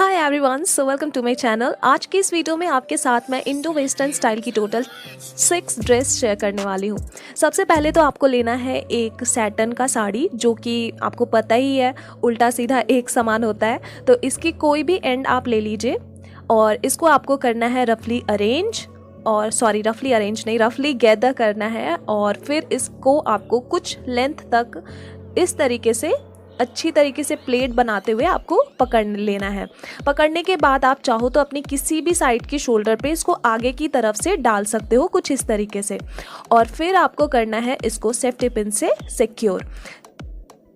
Hi everyone, so welcome to my channel. आज की इस वीडियो में आपके साथ मैं इंडो वेस्टर्न स्टाइल की टोटल 6 ड्रेस शेयर करने वाली हूँ। सबसे पहले तो आपको लेना है एक सैटन का साड़ी, जो कि आपको पता ही है उल्टा सीधा एक समान होता है। तो इसकी कोई भी एंड आप ले लीजिए और इसको आपको करना है रफली अरेंज, और रफली गैदर करना है। और फिर इसको आपको कुछ लेंथ तक इस तरीके से अच्छी तरीके से प्लेट बनाते हुए आपको पकड़ लेना है। पकड़ने के बाद आप चाहो तो अपनी किसी भी साइड की शोल्डर पे इसको आगे की तरफ से डाल सकते हो, कुछ इस तरीके से। और फिर आपको करना है इसको सेफ्टी पिन से सिक्योर।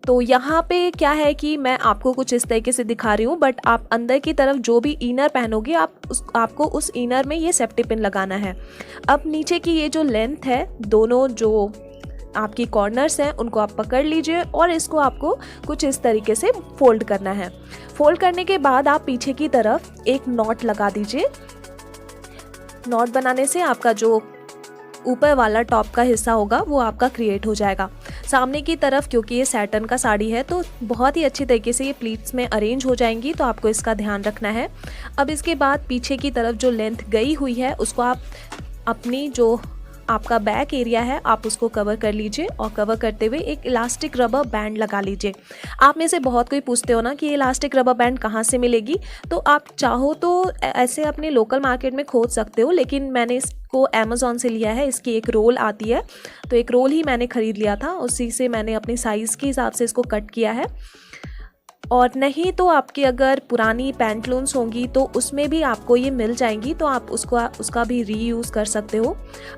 तो यहाँ पे क्या है कि मैं आपको कुछ इस तरीके से दिखा रही हूँ, बट आप अंदर की तरफ जो भी इनर पहनोगे आपको उस इनर में ये सेफ्टी पिन लगाना है। अब नीचे की ये जो लेंथ है, दोनों जो आपकी कॉर्नर्स हैं उनको आप पकड़ लीजिए और इसको आपको कुछ इस तरीके से फोल्ड करना है। फोल्ड करने के बाद आप पीछे की तरफ एक नॉट लगा दीजिए। नॉट बनाने से आपका जो ऊपर वाला टॉप का हिस्सा होगा वो आपका क्रिएट हो जाएगा। सामने की तरफ क्योंकि ये सैटन का साड़ी है तो बहुत ही अच्छी तरीके से ये प्लीट्स में अरेंज हो जाएंगी, तो आपको इसका ध्यान रखना है। अब इसके बाद पीछे की तरफ जो लेंथ गई हुई है उसको आप अपनी जो आपका बैक एरिया है आप उसको कवर कर लीजिए, और कवर करते हुए एक इलास्टिक रबर बैंड लगा लीजिए। आप में से बहुत कोई पूछते हो ना कि इलास्टिक रबर बैंड कहाँ से मिलेगी, तो आप चाहो तो ऐसे अपने लोकल मार्केट में खोज सकते हो, लेकिन मैंने इसको अमेज़ॉन से लिया है। इसकी एक रोल आती है, तो एक रोल ही मैंने ख़रीद लिया था, उसी से मैंने अपने साइज़ के हिसाब से इसको कट किया है। और नहीं तो आपकी अगर पुरानी पैंटलून्स होंगी तो उसमें भी आपको ये मिल जाएंगी, तो आप उसका भी रीयूज़ कर सकते हो।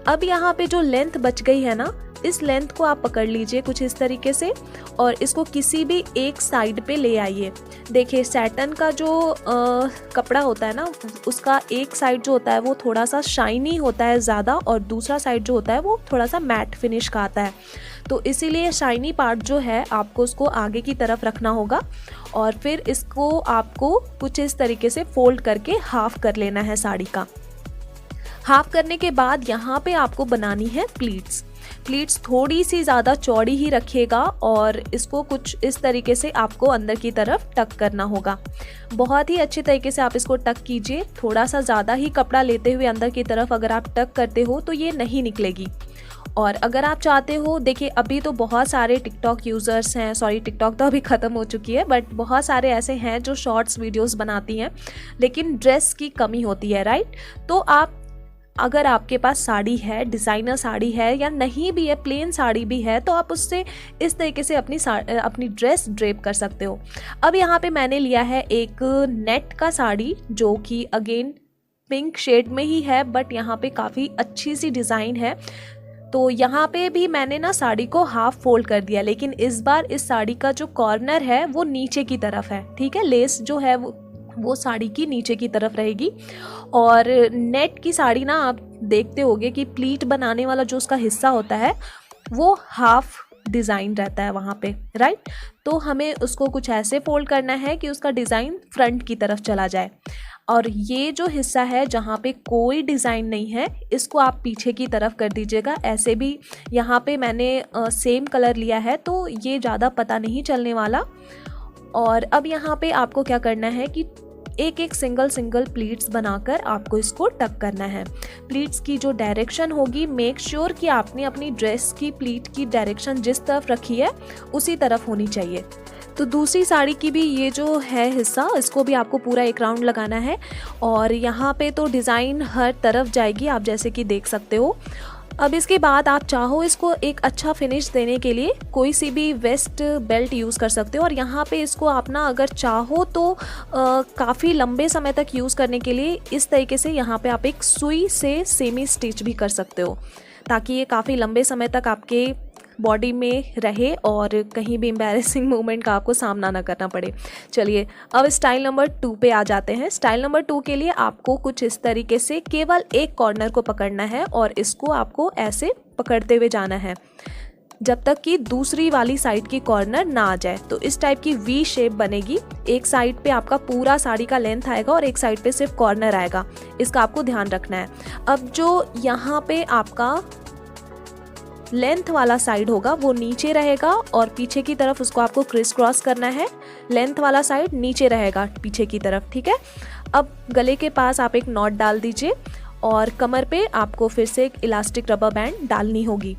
अब यहाँ पे जो लेंथ बच गई है ना, इस लेंथ को आप पकड़ लीजिए कुछ इस तरीके से और इसको किसी भी एक साइड पे ले आइए। देखिए सैटन का जो कपड़ा होता है ना, उसका एक साइड जो होता है वो थोड़ा सा शाइनी होता है ज़्यादा, और दूसरा साइड जो होता है वो थोड़ा सा मैट फिनिश का आता है। तो इसीलिए शाइनी पार्ट जो है आपको उसको आगे की तरफ रखना होगा, और फिर इसको आपको कुछ इस तरीके से फोल्ड करके हाफ कर लेना है साड़ी का। हाफ करने के बाद यहाँ पे आपको बनानी है प्लीट्स। प्लीट्स थोड़ी सी ज़्यादा चौड़ी ही रखिएगा और इसको कुछ इस तरीके से आपको अंदर की तरफ टक करना होगा। बहुत ही अच्छी तरीके से आप इसको टक कीजिए। थोड़ा सा ज़्यादा ही कपड़ा लेते हुए अंदर की तरफ अगर आप टक करते हो तो ये नहीं निकलेगी। और अगर आप चाहते हो, देखिए अभी तो बहुत सारे टिकटॉक यूज़र्स हैं, टिकटॉक तो अभी ख़त्म हो चुकी है, बट बहुत सारे ऐसे हैं जो शॉर्ट्स वीडियोस बनाती हैं, लेकिन ड्रेस की कमी होती है, राइट। तो आप अगर आपके पास साड़ी है, डिज़ाइनर साड़ी है, या नहीं भी है प्लेन साड़ी भी है, तो आप उससे इस तरीके से अपनी ड्रेस ड्रेप कर सकते हो। अब यहाँ पे मैंने लिया है एक नेट का साड़ी, जो कि अगेन पिंक शेड में ही है, बट यहाँ पे काफ़ी अच्छी सी डिज़ाइन है। तो यहाँ पे भी मैंने ना साड़ी को हाफ फोल्ड कर दिया, लेकिन इस बार इस साड़ी का जो कॉर्नर है वो नीचे की तरफ है, ठीक है। लेस जो है वो साड़ी की नीचे की तरफ रहेगी। और नेट की साड़ी ना आप देखते होंगे कि प्लीट बनाने वाला जो उसका हिस्सा होता है वो हाफ डिज़ाइन रहता है वहाँ पे, राइट। तो हमें उसको कुछ ऐसे फोल्ड करना है कि उसका डिज़ाइन फ्रंट की तरफ चला जाए। और ये जो हिस्सा है जहाँ पे कोई डिज़ाइन नहीं है, इसको आप पीछे की तरफ कर दीजिएगा। ऐसे भी यहाँ पे मैंने सेम कलर लिया है तो ये ज़्यादा पता नहीं चलने वाला। और अब यहाँ पे आपको क्या करना है कि एक एक सिंगल प्लीट्स बनाकर आपको इसको टक करना है। प्लीट्स की जो डायरेक्शन होगी, मेक श्योर कि आपने अपनी ड्रेस की प्लीट की डायरेक्शन जिस तरफ रखी है उसी तरफ होनी चाहिए। तो दूसरी साड़ी की भी ये जो है हिस्सा, इसको भी आपको पूरा एक राउंड लगाना है, और यहाँ पे तो डिज़ाइन हर तरफ जाएगी, आप जैसे कि देख सकते हो। अब इसके बाद आप चाहो इसको एक अच्छा फिनिश देने के लिए कोई सी भी वेस्ट बेल्ट यूज़ कर सकते हो, और यहाँ पे इसको आप ना अगर चाहो तो काफ़ी लंबे समय तक यूज़ करने के लिए इस तरीके से यहाँ पे आप एक सुई से सेमी स्टिच भी कर सकते हो, ताकि ये काफ़ी लंबे समय तक आपके बॉडी में रहे और कहीं भी एम्बैरेसिंग मोमेंट का आपको सामना ना करना पड़े। चलिए अब स्टाइल नंबर 2 पे आ जाते हैं। स्टाइल नंबर 2 के लिए आपको कुछ इस तरीके से केवल एक कॉर्नर को पकड़ना है और इसको आपको ऐसे पकड़ते हुए जाना है जब तक कि दूसरी वाली साइड की कॉर्नर ना आ जाए। तो इस टाइप की वी शेप बनेगी। एक साइड पे आपका पूरा साड़ी का लेंथ आएगा और एक साइड पे सिर्फ कॉर्नर आएगा, इसका आपको ध्यान रखना है। अब जो यहाँ पे आपका लेंथ वाला साइड होगा वो नीचे रहेगा और पीछे की तरफ उसको आपको क्रिस क्रॉस करना है। लेंथ वाला साइड नीचे रहेगा पीछे की तरफ, ठीक है। अब गले के पास आप एक नॉट डाल दीजिए और कमर पे आपको फिर से एक इलास्टिक रबर बैंड डालनी होगी।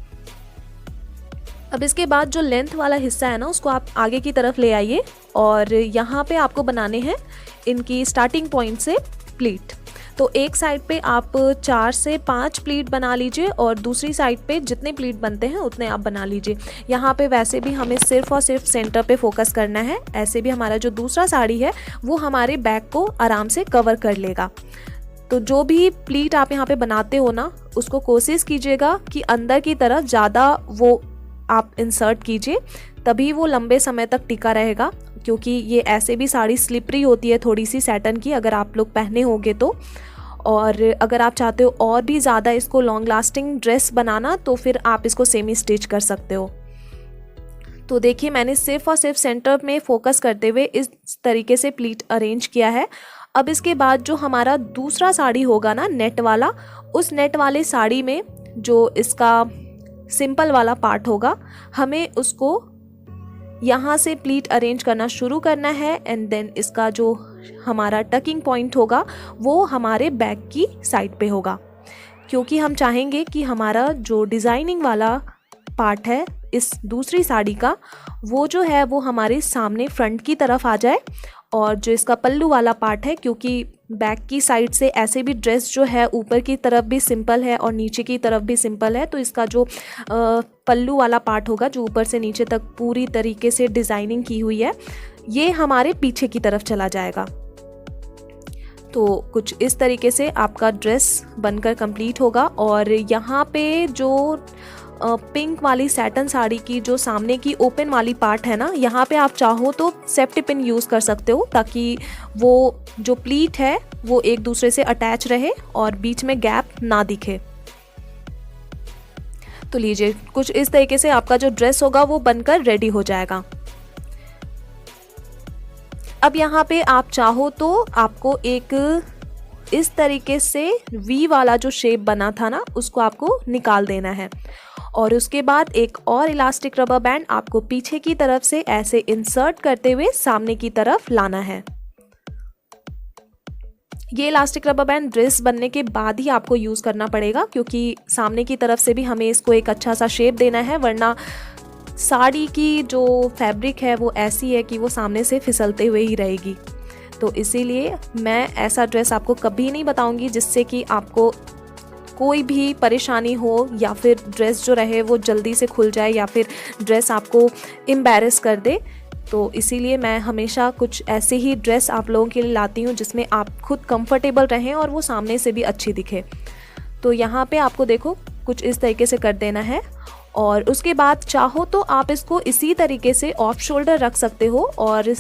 अब इसके बाद जो लेंथ वाला हिस्सा है ना, उसको आप आगे की तरफ ले आइए और यहाँ पे आपको बनाने हैं इनकी स्टार्टिंग पॉइंट से प्लीट। तो एक साइड पे आप 4 से 5 प्लीट बना लीजिए और दूसरी साइड पे जितने प्लीट बनते हैं उतने आप बना लीजिए। यहाँ पे वैसे भी हमें सिर्फ और सिर्फ सेंटर पे फोकस करना है, ऐसे भी हमारा जो दूसरा साड़ी है वो हमारे बैक को आराम से कवर कर लेगा। तो जो भी प्लीट आप यहाँ पे बनाते हो ना, उसको कोशिश कीजिएगा कि अंदर की तरफ ज़्यादा वो आप इंसर्ट कीजिए, तभी वो लंबे समय तक टिका रहेगा, क्योंकि ये ऐसे भी साड़ी स्लिपरी होती है थोड़ी सी सैटन की, अगर आप लोग पहने होंगे तो। और अगर आप चाहते हो और भी ज़्यादा इसको लॉन्ग लास्टिंग ड्रेस बनाना, तो फिर आप इसको सेमी स्टिच कर सकते हो। तो देखिए मैंने सिर्फ और सिर्फ सेंटर में फोकस करते हुए इस तरीके से प्लीट अरेंज किया है। अब इसके बाद जो हमारा दूसरा साड़ी होगा ना, नेट वाला, उस नेट वाले साड़ी में जो इसका सिंपल वाला पार्ट होगा, हमें उसको यहाँ से प्लीट अरेंज करना शुरू करना है एंड देन इसका जो हमारा टकिंग पॉइंट होगा वो हमारे बैक की साइड पे होगा, क्योंकि हम चाहेंगे कि हमारा जो डिज़ाइनिंग वाला पार्ट है इस दूसरी साड़ी का, वो जो है वो हमारे सामने फ्रंट की तरफ आ जाए। और जो इसका पल्लू वाला पार्ट है, क्योंकि बैक की साइड से ऐसे भी ड्रेस जो है ऊपर की तरफ भी सिंपल है और नीचे की तरफ भी सिंपल है, तो इसका जो पल्लू वाला पार्ट होगा जो ऊपर से नीचे तक पूरी तरीके से डिज़ाइनिंग की हुई है, ये हमारे पीछे की तरफ चला जाएगा। तो कुछ इस तरीके से आपका ड्रेस बनकर कंप्लीट होगा। और यहाँ पे जो पिंक वाली सैटन साड़ी की जो सामने की ओपन वाली पार्ट है ना, यहाँ पे आप चाहो तो सेफ्टी पिन यूज़ कर सकते हो, ताकि वो जो प्लीट है वो एक दूसरे से अटैच रहे और बीच में गैप ना दिखे। तो लीजिए, कुछ इस तरीके से आपका जो ड्रेस होगा वो बनकर रेडी हो जाएगा। अब यहाँ पे आप चाहो तो आपको एक इस तरीके से वी वाला जो शेप बना था ना, उसको आपको निकाल देना है और उसके बाद एक और इलास्टिक रबर बैंड आपको पीछे की तरफ से ऐसे इंसर्ट करते हुए सामने की तरफ लाना है। ये इलास्टिक रबर बैंड ड्रेस बनने के बाद ही आपको यूज़ करना पड़ेगा, क्योंकि सामने की तरफ से भी हमें इसको एक अच्छा सा शेप देना है, वरना साड़ी की जो फैब्रिक है वो ऐसी है कि वो सामने से फिसलते हुए ही रहेगी। तो इसीलिए मैं ऐसा ड्रेस आपको कभी नहीं बताऊंगी जिससे कि आपको कोई भी परेशानी हो या फिर ड्रेस जो रहे वो जल्दी से खुल जाए या फिर ड्रेस आपको एम्बैरेस कर दे। तो इसीलिए मैं हमेशा कुछ ऐसे ही ड्रेस आप लोगों के लिए लाती हूँ जिसमें आप खुद कंफर्टेबल रहें और वो सामने से भी अच्छी दिखे। तो यहाँ पे आपको देखो कुछ इस तरीके से कर देना है और उसके बाद चाहो तो आप इसको इसी तरीके से ऑफ शोल्डर रख सकते हो और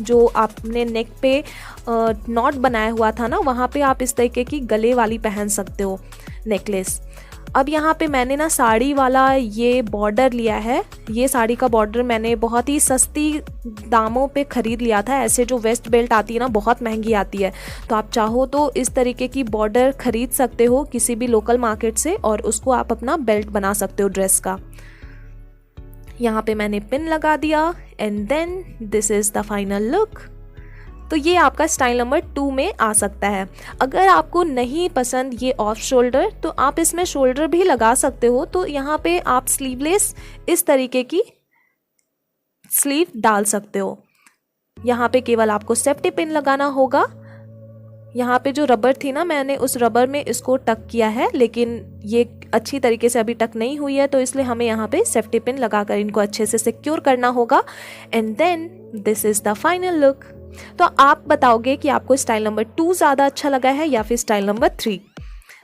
जो आपने नेक पे नॉट बनाया हुआ था ना, वहाँ पे आप इस तरीके की गले वाली पहन सकते हो नेकलेस। अब यहाँ पे मैंने ना साड़ी वाला ये बॉर्डर लिया है। ये साड़ी का बॉर्डर मैंने बहुत ही सस्ती दामों पे ख़रीद लिया था। ऐसे जो वेस्ट बेल्ट आती है ना, बहुत महंगी आती है, तो आप चाहो तो इस तरीके की बॉर्डर ख़रीद सकते हो किसी भी लोकल मार्केट से और उसको आप अपना बेल्ट बना सकते हो ड्रेस का। यहाँ पे मैंने पिन लगा दिया and then this is the final look. तो ये आपका स्टाइल नंबर 2 में आ सकता है। अगर आपको नहीं पसंद ये ऑफ शोल्डर तो आप इसमें शोल्डर भी लगा सकते हो। तो यहाँ पे आप स्लीवलेस इस तरीके की स्लीव डाल सकते हो। यहाँ पे केवल आपको सेफ्टी पिन लगाना होगा। यहाँ पे जो रबर थी ना, मैंने उस रबर में इसको टक किया है, लेकिन ये अच्छी तरीके से अभी टक नहीं हुई है, तो इसलिए हमें यहाँ पे सेफ्टी पिन लगाकर इनको अच्छे से सिक्योर करना होगा। And then this is the final look. तो आप बताओगे कि आपको स्टाइल नंबर 2 ज़्यादा अच्छा लगा है या फिर स्टाइल नंबर 3।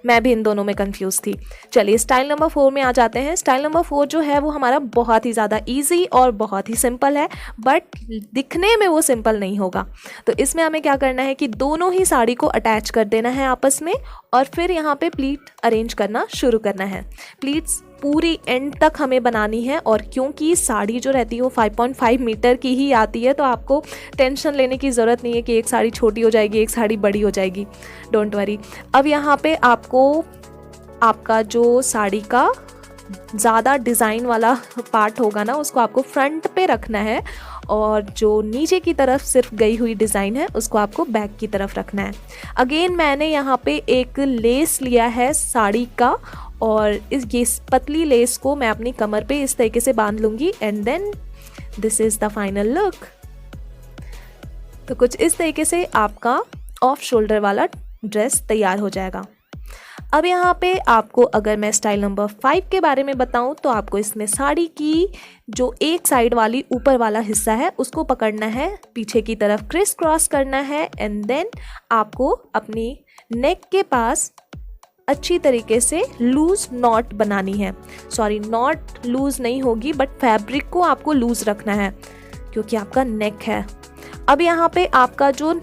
मैं भी इन दोनों में कंफ्यूज थी। चलिए स्टाइल नंबर 4 में आ जाते हैं। स्टाइल नंबर 4 जो है वो हमारा बहुत ही ज़्यादा इजी और बहुत ही सिंपल है, बट दिखने में वो सिंपल नहीं होगा। तो इसमें हमें क्या करना है कि दोनों ही साड़ी को अटैच कर देना है आपस में और फिर यहाँ पे प्लीट अरेंज करना शुरू करना है। प्लीट्स पूरी एंड तक हमें बनानी है और क्योंकि साड़ी जो रहती है वो 5.5 मीटर की ही आती है, तो आपको टेंशन लेने की ज़रूरत नहीं है कि एक साड़ी छोटी हो जाएगी, एक साड़ी बड़ी हो जाएगी। Don't worry. अब यहाँ पे आपको आपका जो साड़ी का ज़्यादा डिज़ाइन वाला पार्ट होगा ना, उसको आपको फ्रंट पे रखना है और जो नीचे की तरफ सिर्फ गई हुई डिज़ाइन है उसको आपको बैक की तरफ रखना है। अगेन मैंने यहाँ पे एक लेस लिया है साड़ी का, और ये पतली लेस को मैं अपनी कमर पे इस तरीके से बांध लूँगी and then this is the final look. तो कुछ इस तरीके से आपका ऑफ शोल्डर वाला ड्रेस तैयार हो जाएगा। अब यहाँ पे आपको अगर मैं स्टाइल नंबर 5 के बारे में बताऊँ तो आपको इसमें साड़ी की जो एक साइड वाली ऊपर वाला हिस्सा है उसको पकड़ना है, पीछे की तरफ क्रिस क्रॉस करना है एंड देन आपको अपनी नेक के पास अच्छी तरीके से लूज़ नॉट बनानी है। सॉरी, नॉट लूज़ नहीं होगी बट फैब्रिक को आपको लूज़ रखना है क्योंकि आपका नेक है। अब यहाँ पे आपका जो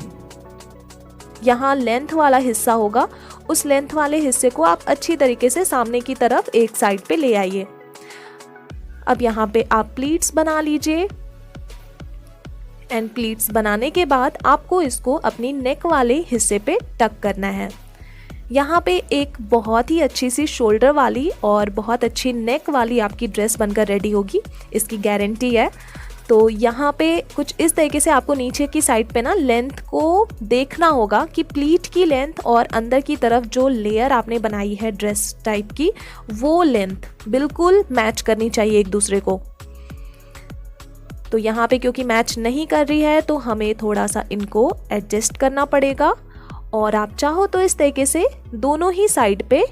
यहाँ लेंथ वाला हिस्सा होगा उस लेंथ वाले हिस्से को आप अच्छी तरीके से सामने की तरफ एक साइड पे ले आइए। अब यहाँ पे आप प्लीट्स बना लीजिए एंड प्लीट्स बनाने के बाद आपको इसको अपनी नेक वाले हिस्से पे टक करना है। यहाँ पे एक बहुत ही अच्छी सी शोल्डर वाली और बहुत अच्छी नेक वाली आपकी ड्रेस बनकर रेडी होगी, इसकी गारंटी है। तो यहाँ पे कुछ इस तरीके से आपको नीचे की साइड पे ना लेंथ को देखना होगा कि प्लीट की लेंथ और अंदर की तरफ जो लेयर आपने बनाई है ड्रेस टाइप की वो लेंथ बिल्कुल मैच करनी चाहिए एक दूसरे को। तो यहाँ पे क्योंकि मैच नहीं कर रही है तो हमें थोड़ा सा इनको एडजस्ट करना पड़ेगा, और आप चाहो तो इस तरीके से दोनों ही साइड पे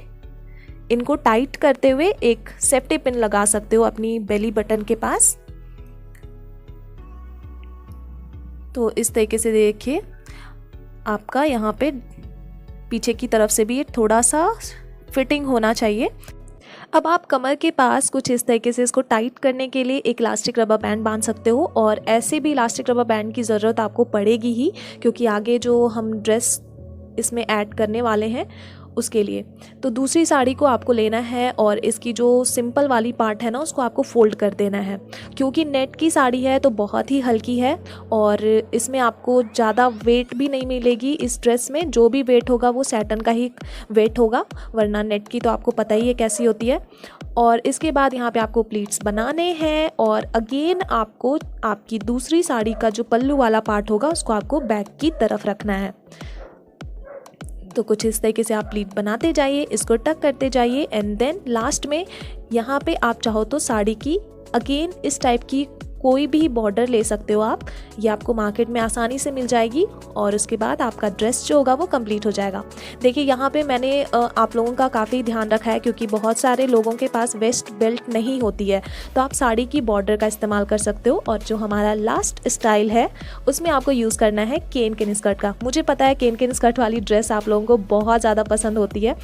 इनको टाइट करते हुए एक सेफ्टी पिन लगा सकते हो अपनी बेली बटन के पास। तो इस तरीके से देखिए आपका यहाँ पे पीछे की तरफ से भी थोड़ा सा फिटिंग होना चाहिए। अब आप कमर के पास कुछ इस तरीके से इसको टाइट करने के लिए एक इलास्टिक रबर बैंड बांध सकते हो, और ऐसे भी इलास्टिक रबर बैंड की ज़रूरत आपको पड़ेगी ही क्योंकि आगे जो हम ड्रेस इसमें ऐड करने वाले हैं उसके लिए। तो दूसरी साड़ी को आपको लेना है और इसकी जो सिंपल वाली पार्ट है ना उसको आपको फोल्ड कर देना है। क्योंकि नेट की साड़ी है तो बहुत ही हल्की है और इसमें आपको ज़्यादा वेट भी नहीं मिलेगी। इस ड्रेस में जो भी वेट होगा वो सैटन का ही वेट होगा, वरना नेट की तो आपको पता ही है कैसी होती है। और इसके बाद यहाँ पे आपको प्लीट्स बनाने हैं और अगेन आपको आपकी दूसरी साड़ी का जो पल्लू वाला पार्ट होगा उसको आपको बैक की तरफ रखना है। तो कुछ इस तरीके से आप प्लीट बनाते जाइए, इसको टक करते जाइए एंड देन लास्ट में यहाँ पे आप चाहो तो साड़ी की अगेन इस टाइप की कोई भी बॉर्डर ले सकते हो आप, ये आपको मार्केट में आसानी से मिल जाएगी और उसके बाद आपका ड्रेस जो होगा वो कंप्लीट हो जाएगा। देखिए यहाँ पे मैंने आप लोगों का काफ़ी ध्यान रखा है क्योंकि बहुत सारे लोगों के पास वेस्ट बेल्ट नहीं होती है, तो आप साड़ी की बॉर्डर का इस्तेमाल कर सकते हो। और जो हमारा लास्ट स्टाइल है उसमें आपको यूज़ करना है केन केन स्कर्ट का। मुझे पता है केन केन स्कर्ट वाली ड्रेस आप लोगों को बहुत ज़्यादा पसंद होती है,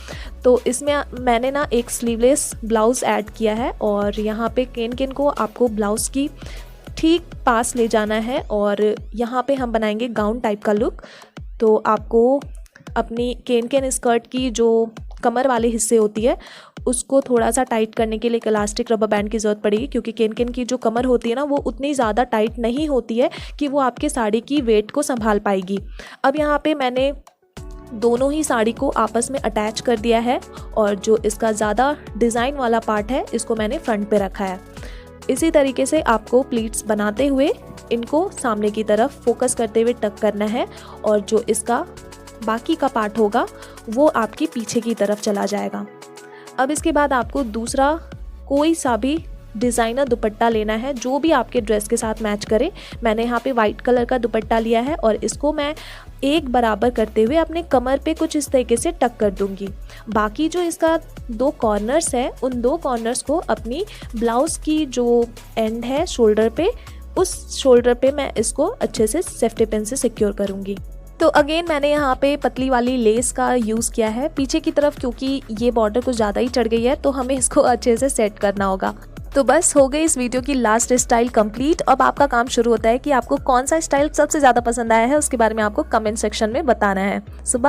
तो इसमें मैंने ना एक स्लीवलेस ब्लाउज़ ऐड किया है और यहाँ पे केन केन को आपको ब्लाउज़ की ठीक पास ले जाना है और यहाँ पे हम बनाएंगे गाउन टाइप का लुक। तो आपको अपनी केन केन स्कर्ट की जो कमर वाले हिस्से होती है उसको थोड़ा सा टाइट करने के लिए एक इलास्टिक रबर बैंड की ज़रूरत पड़ेगी क्योंकि केन केन की जो कमर होती है ना वो उतनी ज़्यादा टाइट नहीं होती है कि वो आपके साड़ी की वेट को संभाल पाएगी। अब यहाँ पे मैंने दोनों ही साड़ी को आपस में अटैच कर दिया है और जो इसका ज़्यादा डिज़ाइन वाला पार्ट है इसको मैंने फ्रंट पे रखा है। इसी तरीके से आपको प्लीट्स बनाते हुए इनको सामने की तरफ फोकस करते हुए टक करना है और जो इसका बाकी का पार्ट होगा वो आपकी पीछे की तरफ चला जाएगा। अब इसके बाद आपको दूसरा कोई सा भी डिज़ाइनर दुपट्टा लेना है जो भी आपके ड्रेस के साथ मैच करे। मैंने यहाँ पे वाइट कलर का दुपट्टा लिया है और इसको मैं एक बराबर करते हुए अपने कमर पे कुछ इस तरीके से टक कर दूंगी। बाकी जो इसका दो कॉर्नर्स है उन दो कॉर्नर्स को अपनी ब्लाउज़ की जो एंड है शोल्डर पे, उस शोल्डर पे मैं इसको अच्छे से सेफ्टी पिन से सिक्योर करूँगी। तो अगेन मैंने यहाँ पे पतली वाली लेस का यूज़ किया है पीछे की तरफ क्योंकि ये बॉर्डर कुछ ज़्यादा ही चढ़ गई है तो हमें इसको अच्छे से सेट करना होगा। तो बस हो गई इस वीडियो की लास्ट स्टाइल कंप्लीट। अब आपका काम शुरू होता है कि आपको कौन सा स्टाइल सबसे ज़्यादा पसंद आया है उसके बारे में आपको कमेंट सेक्शन में बताना है। सुबह